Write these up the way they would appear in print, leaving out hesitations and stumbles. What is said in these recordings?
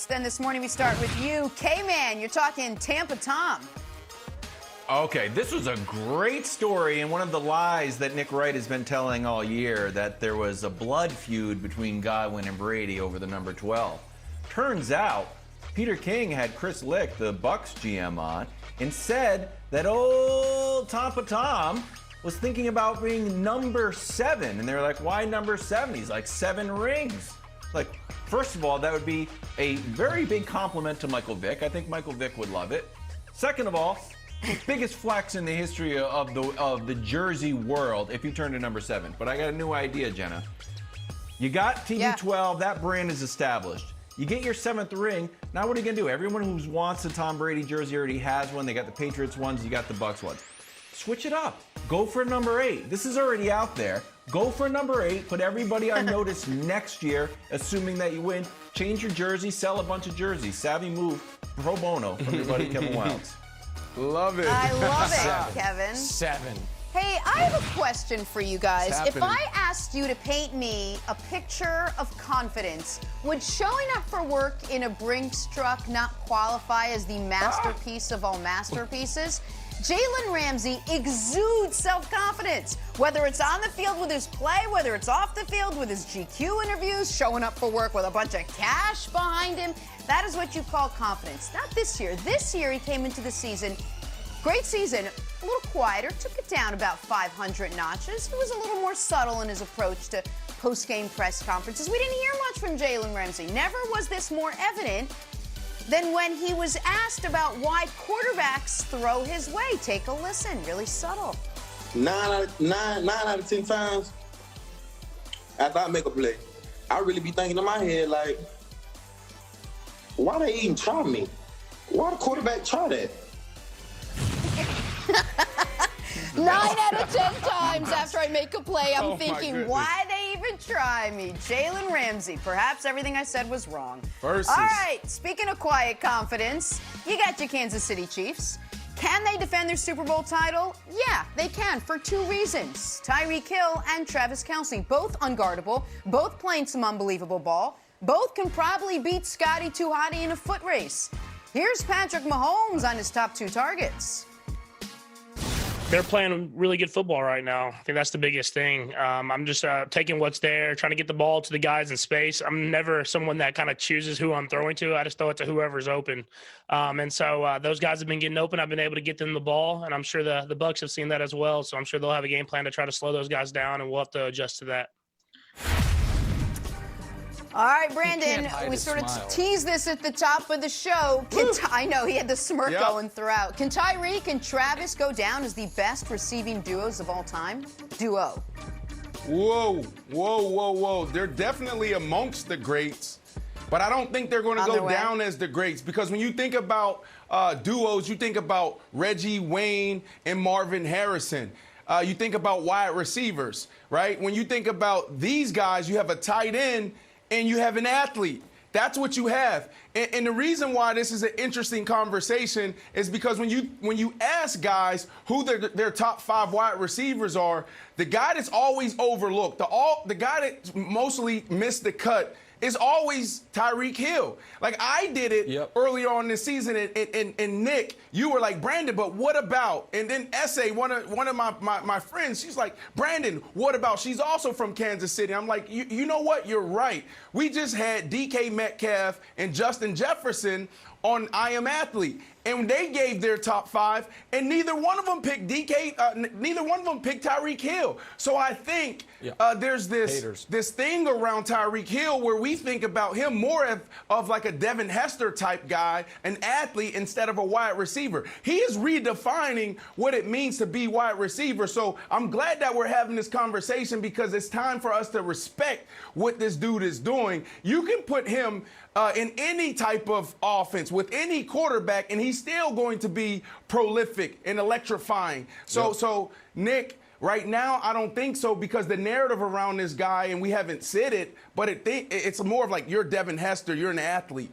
Then this morning we start with you. K-Man, you're talking Tampa Tom. Okay, this was a great story, and one of the lies that Nick Wright has been telling all year, that there was a blood feud between Godwin and Brady over the number 12. Turns out, Peter King had Chris Lick, the Bucs GM, on, and said that old Tampa Tom was thinking about being number 7. And they were like, why number 7? He's like, 7 rings. Like, first of all, that would be a very big compliment to Michael Vick. I think Michael Vick would love it. Second of all, biggest flex in the history of the jersey world if you turn to number 7. But I got a new idea, Jenna. You got TB12, that brand is established. You get your 7th ring. Now what are you gonna do? Everyone who wants a Tom Brady jersey already has one. They got the Patriots ones, you got the Bucs ones. Switch it up. Go for number 8. This is already out there. Go for number 8. Put everybody on notice next year, assuming that you win. Change your jersey, sell a bunch of jerseys. Savvy move, pro bono from your buddy Kevin Wilds. Love it. I love it, Kevin. 7. Hey, I have a question for you guys. If I asked you to paint me a picture of confidence, would showing up for work in a Brinks truck not qualify as the masterpiece of all masterpieces? Jalen Ramsey exudes self-confidence, whether it's on the field with his play, whether it's off the field with his GQ interviews, showing up for work with a bunch of cash behind him. That is what you call confidence. Not this year. This year he came into the season, great season, a little quieter, took it down about 500 notches. He was a little more subtle in his approach to post-game press conferences. We didn't hear much from Jalen Ramsey. Never was this more evident than when he was asked about why quarterbacks throw his way. Take a listen. Really subtle. 9 out of 10 times, after I make a play, I really be thinking in my head, like, why they even try me? Why the quarterback try that? 9 out of 10 times after I make a play, I'm thinking, why they even try me? Jalen Ramsey. Perhaps everything I said was wrong. Versus. All right, speaking of quiet confidence, you got your Kansas City Chiefs. Can they defend their Super Bowl title? Yeah, they can, for 2 reasons. Tyreek Hill and Travis Kelce, both unguardable, both playing some unbelievable ball. Both can probably beat Scotty 2 Hotty in a foot race. Here's Patrick Mahomes on his top 2 targets. They're playing really good football right now. I think that's the biggest thing. I'm just taking what's there, trying to get the ball to the guys in space. I'm never someone that kind of chooses who I'm throwing to. I just throw it to whoever's open. And so those guys have been getting open. I've been able to get them the ball, and I'm sure the Bucs have seen that as well. So I'm sure they'll have a game plan to try to slow those guys down, and we'll have to adjust to that. All right, Brandon, we sort of teased this at the top of the show. I know, he had the smirk going throughout. Can Tyreek and Travis go down as the best receiving duos of all time? Duo. Whoa, whoa, whoa, whoa. They're definitely amongst the greats, but I don't think they're going to go down as the greats, because when you think about duos, you think about Reggie Wayne and Marvin Harrison. You think about wide receivers, right? When you think about these guys, you have a tight end and you have an athlete. That's what you have. And the reason why this is an interesting conversation is because when you ask guys who their top 5 wide receivers are, the guy that's always overlooked, the guy that mostly missed the cut, is always Tyreek Hill. Like, I did it earlier on this season, and Nick, you were like, Brandon, but what about? And then Essay, one of my friends, she's like, Brandon, what about? She's also from Kansas City. I'm like, you know what? You're right. We just had DK Metcalf and Justin Jefferson on I Am Athlete, and they gave their top 5, and neither one of them picked neither one of them picked Tyreek Hill. So I think there's this thing around Tyreek Hill where we think about him more of like a Devin Hester type guy, an athlete, instead of a wide receiver. He is redefining what it means to be wide receiver. So I'm glad that we're having this conversation, because it's time for us to respect what this dude is doing. You can put him in any type of offense with any quarterback, and he's still going to be prolific and electrifying. So Nick, right now, I don't think so, because the narrative around this guy, and we haven't said it, but it's more of like, you're Devin Hester, you're an athlete.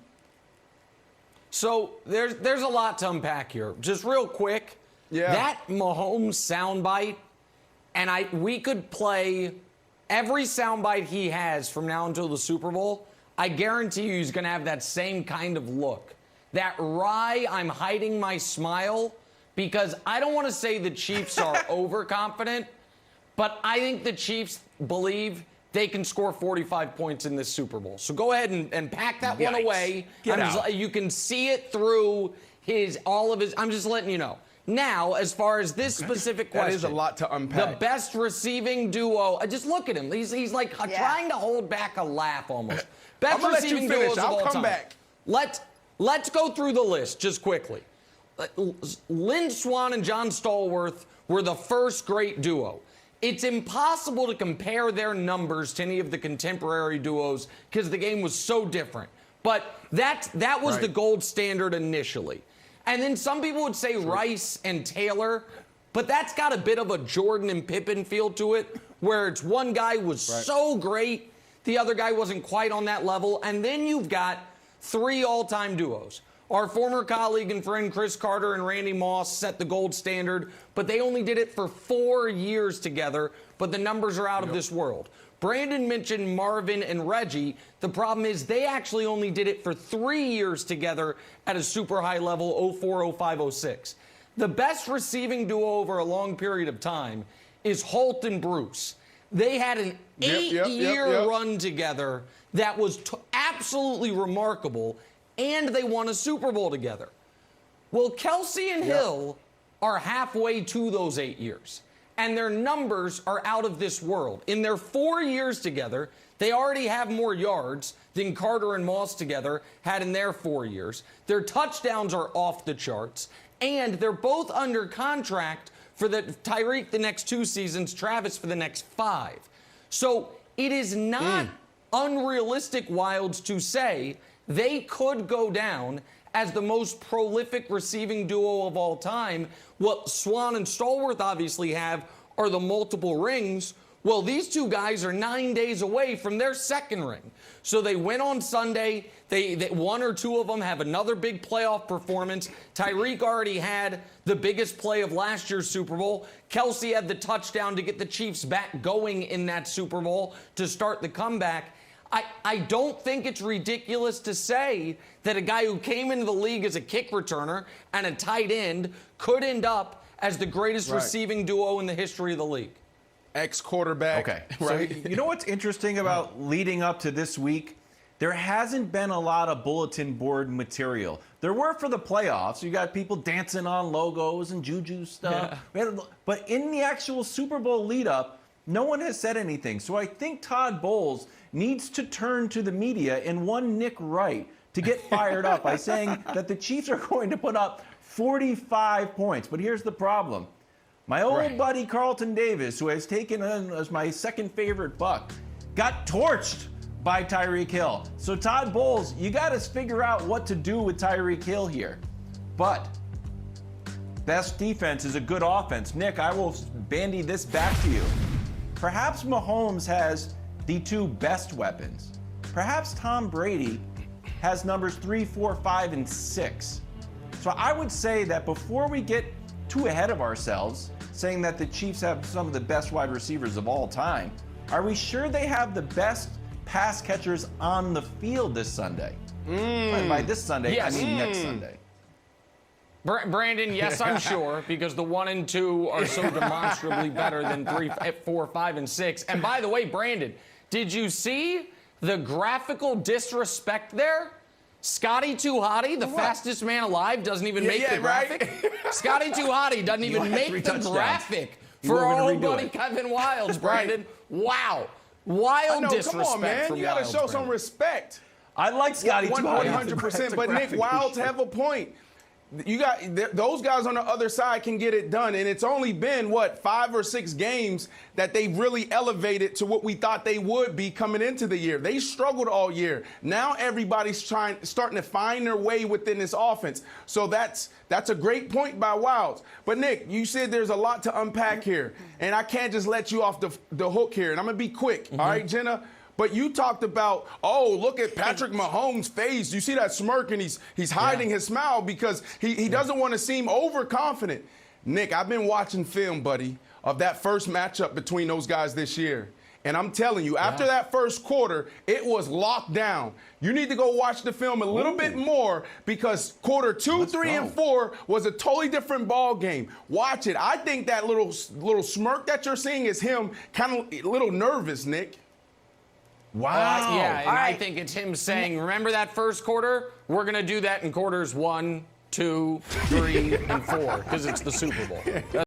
So there's a lot to unpack here. Just real quick, that Mahomes soundbite, and we could play every soundbite he has from now until the Super Bowl. I guarantee you he's going to have that same kind of look. That wry, I'm hiding my smile, because I don't want to say the Chiefs are overconfident, but I think the Chiefs believe they can score 45 points in this Super Bowl. So go ahead and pack that one away. You can see it through I'm just letting you know. Now, as far as this specific question. That is a lot to unpack. The best receiving duo. Just look at him. He's like trying to hold back a laugh almost. Best receiving duos of all time. Back. Let's go through the list just quickly. Lynn Swann and John Stallworth were the first great duo. It's impossible to compare their numbers to any of the contemporary duos because the game was so different. But that was the gold standard initially. And then some people would say Rice and Taylor, but that's got a bit of a Jordan and Pippen feel to it, where it's one guy was so great, the other guy wasn't quite on that level. And then you've got 3 all-time duos. Our former colleague and friend Chris Carter and Randy Moss set the gold standard, but they only did it for 4 years together, but the numbers are out of this world. Brandon mentioned Marvin and Reggie. The problem is they actually only did it for 3 years together at a super high level, 04, 05, 06. The best receiving duo over a long period of time is Holt and Bruce. They had an 8-year run together that was absolutely remarkable, and they won a Super Bowl together. Well, Kelsey and Hill are halfway to those 8 years, and their numbers are out of this world. In their 4 years together, they already have more yards than Carter and Moss together had in their 4 years. Their touchdowns are off the charts, and they're both under contract for Tyreek the next 2 seasons, Travis for the next 5. So it is not unrealistic, Wilds, to say they could go down as the most prolific receiving duo of all time. What Swann and Stallworth obviously have are the multiple rings. Well, these two guys are 9 days away from their second ring. So they win on Sunday. They one or two of them have another big playoff performance. Tyreek already had the biggest play of last year's Super Bowl. Kelsey had the touchdown to get the Chiefs back going in that Super Bowl to start the comeback. I don't think it's ridiculous to say that a guy who came into the league as a kick returner and a tight end could end up as the greatest receiving duo in the history of the league. Ex-quarterback. Okay. Right. So you know what's interesting about leading up to this week? There hasn't been a lot of bulletin board material. There were for the playoffs. You got people dancing on logos and juju stuff. Yeah. But in the actual Super Bowl lead-up, no one has said anything. So I think Todd Bowles needs to turn to the media and one Nick Wright to get fired up by saying that the Chiefs are going to put up 45 points. But here's the problem. My old buddy Carlton Davis, who has taken on as my second favorite Buck, got torched by Tyreek Hill. So Todd Bowles, you got to figure out what to do with Tyreek Hill here. But best defense is a good offense. Nick, I will bandy this back to you. Perhaps Mahomes has the 2 best weapons. Perhaps Tom Brady has numbers 3, 4, 5, and 6. So I would say that before we get too ahead of ourselves, saying that the Chiefs have some of the best wide receivers of all time, are we sure they have the best pass catchers on the field this Sunday? And by this Sunday, I mean next Sunday. Brandon, yes, I'm sure, because the 1 and 2 are so demonstrably better than 3, 4, 5, and 6. And by the way, Brandon, did you see the graphical disrespect there? Scotty Too Hotty, the fastest man alive, doesn't even make the graphic. Scotty Too Hotty doesn't even make the graphic for our old buddy Kevin Wilds, Brandon. Wow. Wild disrespect. Come on, man. You got to show some respect. I like Scotty Too Hotty. 100%. But Nick, Wilds have a point. You got those guys on the other side can get it done, and it's only been 5 or 6 games that they've really elevated to what we thought they would be coming into the year. They struggled all year. Now everybody's starting to find their way within this offense. So that's a great point by Wilds. But Nick, you said there's a lot to unpack here, and I can't just let you off the hook here. And I'm gonna be quick. All right, Jenna. But you talked about, look at Patrick Mahomes' face. You see that smirk, and he's hiding his smile because he doesn't want to seem overconfident. Nick, I've been watching film, buddy, of that first matchup between those guys this year. And I'm telling you, after that first quarter, it was locked down. You need to go watch the film a little bit more because quarter 2, 3, and 4 was a totally different ball game. Watch it. I think that little smirk that you're seeing is him kind of a little nervous, Nick. Wow. Yeah, and right. I think it's him saying, remember that first quarter? We're going to do that in quarters 1, 2, 3, and 4 because it's the Super Bowl.